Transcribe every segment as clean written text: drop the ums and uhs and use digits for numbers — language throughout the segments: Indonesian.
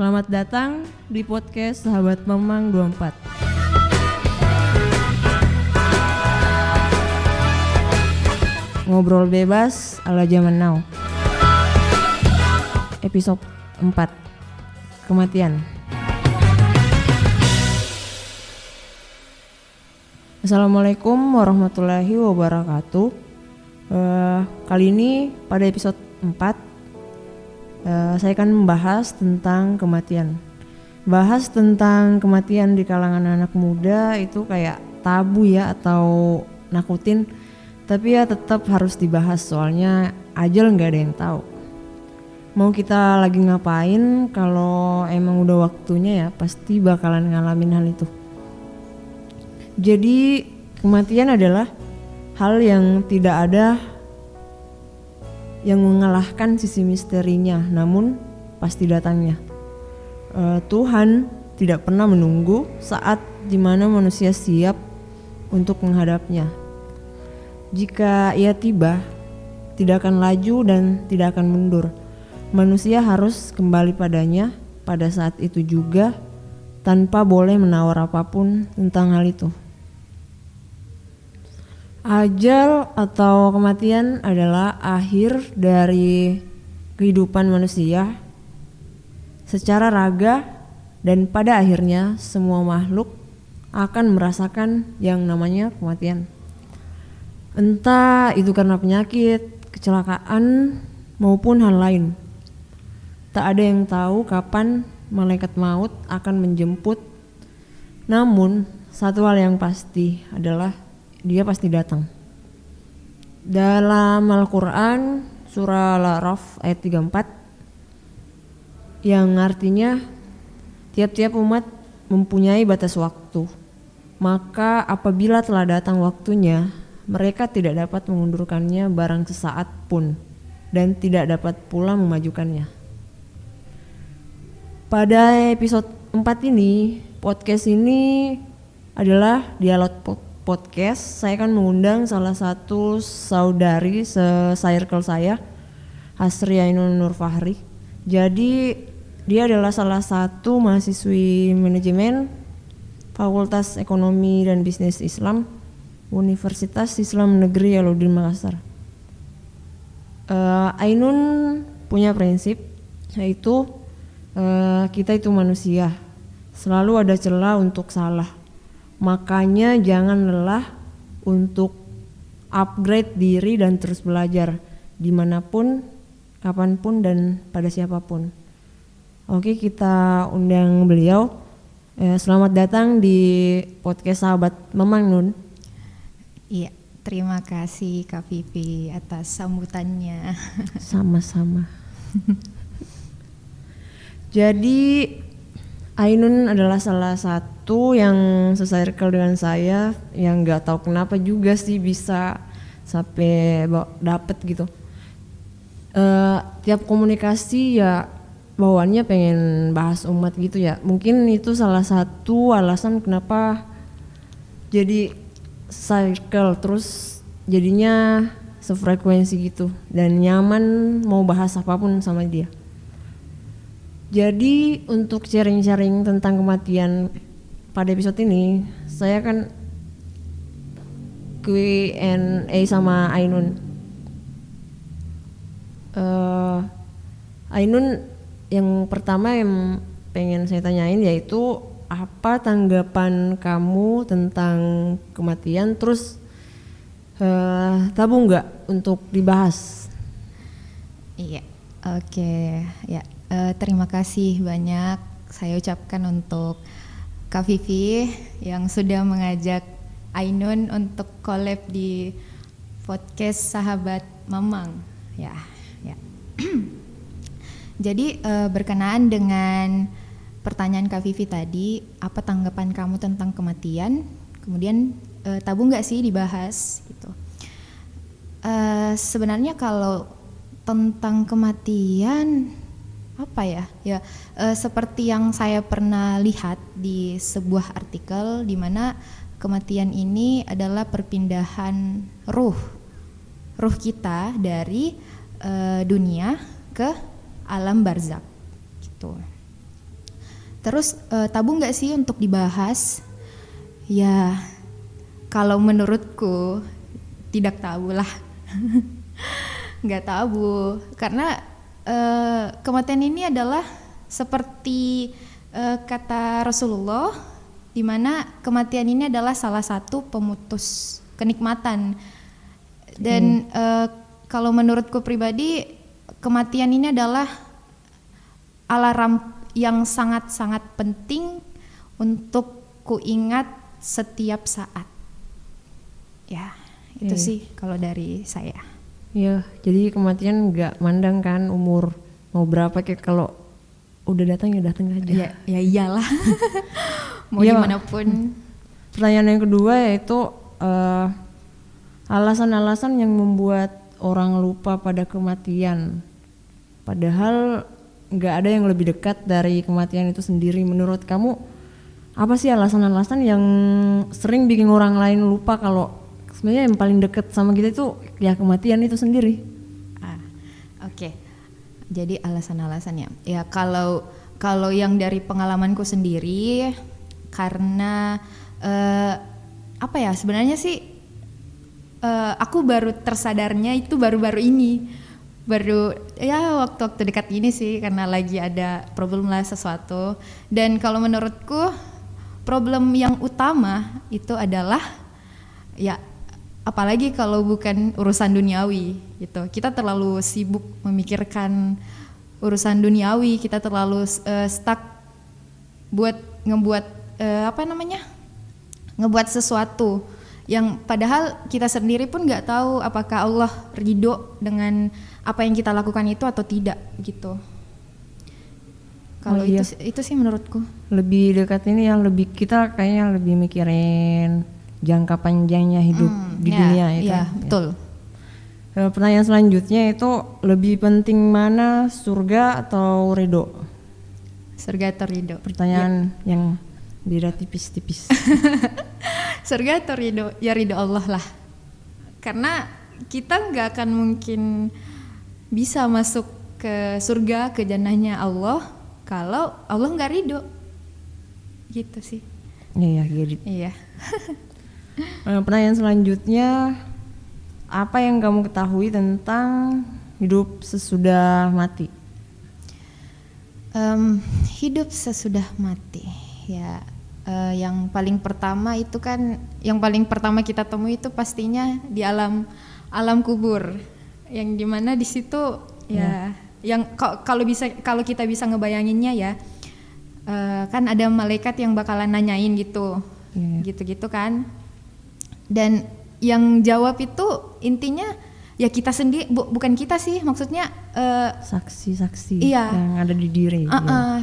Selamat datang di podcast Sahabat Mamang 24. Ngobrol bebas ala zaman now. Episode 4. Kematian. Assalamualaikum warahmatullahi wabarakatuh. Kali ini pada episode 4 saya akan membahas tentang kematian. Bahas tentang kematian di kalangan anak muda itu kayak tabu ya, atau nakutin. Tapi ya tetap harus dibahas, soalnya ajal gak ada yang tahu. Mau kita lagi ngapain, kalau emang udah waktunya ya pasti bakalan ngalamin hal itu. Jadi kematian adalah hal yang tidak ada yang mengalahkan sisi misterinya, namun pasti datangnya. Tuhan tidak pernah menunggu saat dimana manusia siap untuk menghadapnya. Jika ia tiba, tidak akan laju dan tidak akan mundur. Manusia harus kembali padanya pada saat itu juga, tanpa boleh menawar apapun tentang hal itu. Ajal atau kematian adalah akhir dari kehidupan manusia secara raga, dan pada akhirnya semua makhluk akan merasakan yang namanya kematian. Entah itu karena penyakit, kecelakaan, maupun hal lain. Tak ada yang tahu kapan malaikat maut akan menjemput. Namun satu hal yang pasti adalah dia pasti datang. Dalam Al-Quran surah Al-A'raf ayat 34, yang artinya tiap-tiap umat mempunyai batas waktu, maka apabila telah datang waktunya, mereka tidak dapat mengundurkannya barang sesaat pun, dan tidak dapat pula memajukannya. Pada episode 4 ini, podcast ini adalah dialog podcast. Saya akan mengundang salah satu saudari se-circle saya, Hasri Ainun Nur Fahri. Jadi dia adalah salah satu mahasiswi manajemen Fakultas Ekonomi dan Bisnis Islam Universitas Islam Negeri Alauddin Makassar. Ainun punya prinsip, yaitu kita itu manusia, selalu ada celah untuk salah. Makanya jangan lelah untuk upgrade diri dan terus belajar dimanapun, kapanpun, dan pada siapapun. Oke, kita undang beliau. Selamat datang di podcast Sahabat Mamang Nun. Iya, terima kasih Kak Vivi atas sambutannya. Sama-sama. Jadi Ainun adalah salah satu yang se-circle dengan saya, yang gak tahu kenapa juga sih bisa sampai dapet gitu. Tiap komunikasi ya bawaannya pengen bahas umat gitu ya. Mungkin itu salah satu alasan kenapa jadi circle, terus jadinya sefrekuensi gitu dan nyaman mau bahas apapun sama dia. Jadi untuk sharing-sharing tentang kematian pada episode ini, saya akan Q&A sama Ainun. Ainun, yang pertama yang pengen saya tanyain yaitu apa tanggapan kamu tentang kematian, terus tabu nggak untuk dibahas? Iya, oke, ya. Terima kasih banyak saya ucapkan untuk Kak Vivi yang sudah mengajak Ainun untuk collab di podcast Sahabat Mamang. Ya. Jadi berkenaan dengan pertanyaan Kak Vivi tadi, apa tanggapan kamu tentang kematian? Kemudian tabu nggak sih dibahas? Gitu. Sebenarnya kalau tentang kematian, apa ya seperti yang saya pernah lihat di sebuah artikel, di mana kematian ini adalah perpindahan ruh kita dari dunia ke alam barzakh gitu. Terus tabu nggak sih untuk dibahas? Ya, kalau menurutku tidak tabu lah. Nggak tabu, karena kematian ini adalah seperti kata Rasulullah, di mana kematian ini adalah salah satu pemutus kenikmatan. Dan kalau menurutku pribadi, kematian ini adalah alarm yang sangat-sangat penting untuk kuingat setiap saat. Ya, itu sih kalau dari saya. Ya, jadi kematian nggak mandang kan umur mau berapa, kayak kalau udah datang ya datang aja. Ya iyalah. Mau Ya, gimana pun. pertanyaan yang kedua yaitu alasan-alasan yang membuat orang lupa pada kematian. Padahal nggak ada yang lebih dekat dari kematian itu sendiri. Menurut kamu apa sih alasan-alasan yang sering bikin orang lain lupa kalau sebenarnya yang paling dekat sama kita itu ya kematian itu sendiri? Oke. Jadi alasan-alasannya. Ya kalau yang dari pengalamanku sendiri, karena apa ya, sebenarnya sih aku baru tersadarnya itu baru-baru ini. Baru ya waktu-waktu dekat ini sih, karena lagi ada problem lah sesuatu. Dan kalau menurutku problem yang utama itu adalah ya, apalagi kalau bukan urusan duniawi gitu. Kita terlalu sibuk memikirkan urusan duniawi, kita terlalu stuck buat ngebuat ngebuat sesuatu yang padahal kita sendiri pun nggak tahu apakah Allah ridho dengan apa yang kita lakukan itu atau tidak gitu. Kalau itu sih menurutku. Lebih dekat ini yang lebih kita kayaknya lebih mikirin jangka panjangnya hidup di dunia itu. Iya, betul. Pertanyaan selanjutnya itu lebih penting mana, surga atau ridho? Surga atau ridho? Pertanyaan yang beda tipis-tipis. Surga atau ridho? Ya ridho Allah lah. Karena kita nggak akan mungkin bisa masuk ke surga, ke jannahnya Allah kalau Allah nggak ridho. Gitu sih. Iya, gitu. Iya. Pertanyaan selanjutnya, apa yang kamu ketahui tentang hidup sesudah mati? Hidup sesudah mati, ya. Yang paling pertama itu kan, yang paling pertama kita temui itu pastinya di alam kubur, yang dimana di situ ya, yang kalau kita bisa ngebayanginnya ya, kan ada malaikat yang bakalan nanyain gitu, gitu-gitu kan, dan yang jawab itu intinya ya kita sendiri, bukan kita sih, maksudnya saksi-saksi iya, yang ada di diri.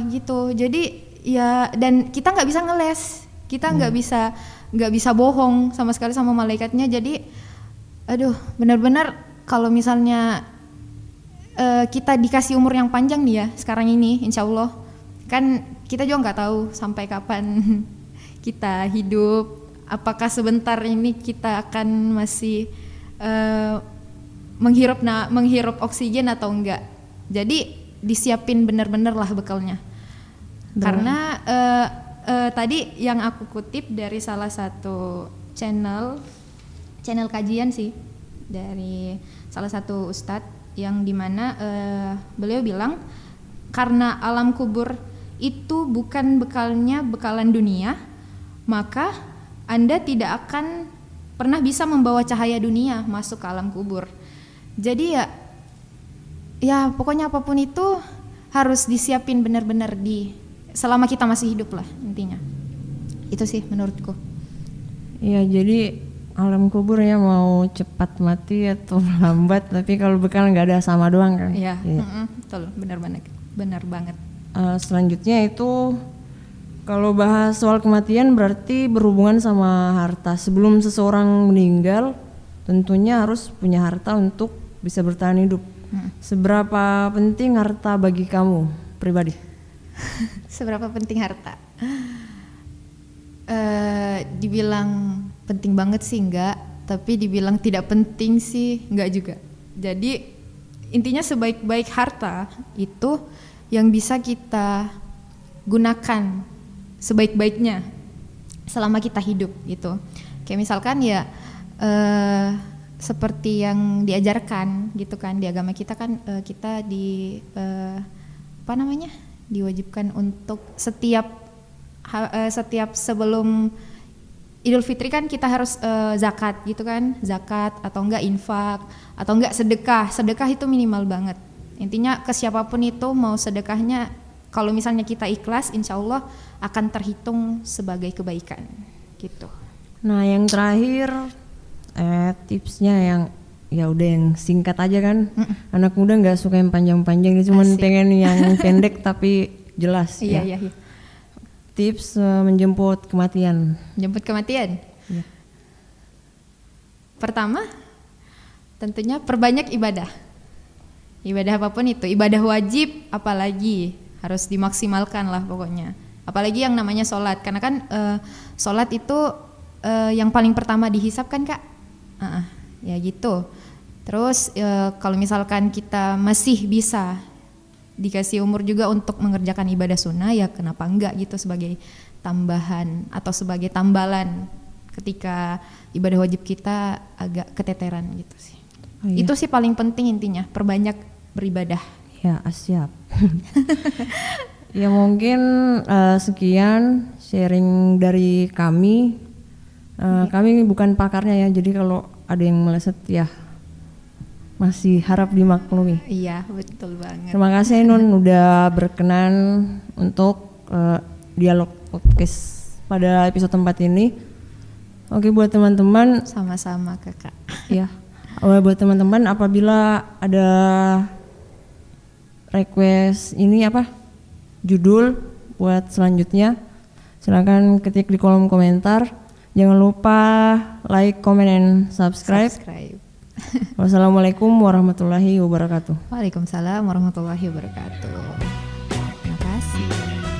Gitu. Jadi ya, dan kita nggak bisa ngeles, kita nggak bisa bohong sama sekali sama malaikatnya. Jadi aduh, benar-benar kalau misalnya kita dikasih umur yang panjang nih ya sekarang ini, insya Allah kan kita juga nggak tahu sampai kapan kita hidup, apakah sebentar ini kita akan masih menghirup oksigen atau enggak. Jadi disiapin benar-benar lah bekalnya. Karena tadi yang aku kutip dari salah satu channel kajian sih, dari salah satu ustadz, yang dimana beliau bilang karena alam kubur itu bukan bekalan dunia, maka Anda tidak akan pernah bisa membawa cahaya dunia masuk ke alam kubur. Jadi ya pokoknya apapun itu harus disiapin benar-benar selama kita masih hidup lah intinya. Itu sih menurutku. Iya, jadi alam kubur ya mau cepat mati atau lambat, tapi kalau bekal nggak ada sama doang kan. Iya. Betul, benar banget. Selanjutnya itu kalau bahas soal kematian berarti berhubungan sama harta. Sebelum seseorang meninggal tentunya harus punya harta untuk bisa bertahan hidup. Seberapa penting harta bagi kamu pribadi? Seberapa penting harta? Dibilang penting banget sih enggak, tapi dibilang tidak penting sih enggak juga. Jadi intinya sebaik-baik harta itu yang bisa kita gunakan sebaik-baiknya selama kita hidup gitu. Kayak misalkan ya seperti yang diajarkan gitu kan di agama kita kan, kita diwajibkan untuk setiap sebelum Idul Fitri kan kita harus zakat gitu kan, zakat atau enggak infak atau enggak sedekah. Sedekah itu minimal banget. Intinya ke siapapun itu mau sedekahnya, kalau misalnya kita ikhlas, insya Allah akan terhitung sebagai kebaikan gitu. Nah yang terakhir tipsnya yang ya udah yang singkat aja kan. Anak muda nggak suka yang panjang-panjang, dia cuma pengen yang pendek tapi jelas. Iya. Tips menjemput kematian. Jemput kematian. Iya. Pertama, tentunya perbanyak ibadah. Ibadah apapun itu, ibadah wajib apalagi harus dimaksimalkan lah pokoknya. Apalagi yang namanya sholat, karena kan sholat itu yang paling pertama dihisab kan Kak. Ya gitu. Terus kalau misalkan kita masih bisa dikasih umur juga untuk mengerjakan ibadah sunnah, ya kenapa enggak gitu sebagai tambahan atau sebagai tambalan ketika ibadah wajib kita agak keteteran gitu sih. Iya. Itu sih paling penting intinya, perbanyak beribadah. Ya siap. Ya mungkin sekian sharing dari kami. Kami bukan pakarnya ya, jadi kalau ada yang meleset ya masih harap dimaklumi. Iya, betul banget. Terima kasih Nun udah berkenan untuk dialog podcast pada episode 4 ini. Oke, buat teman-teman, Sama-sama Kakak. ya. Buat teman-teman apabila ada request ini judul buat selanjutnya, silakan ketik di kolom komentar. Jangan lupa like, comment, and subscribe. Wassalamualaikum warahmatullahi wabarakatuh. Waalaikumsalam warahmatullahi wabarakatuh. Terima kasih.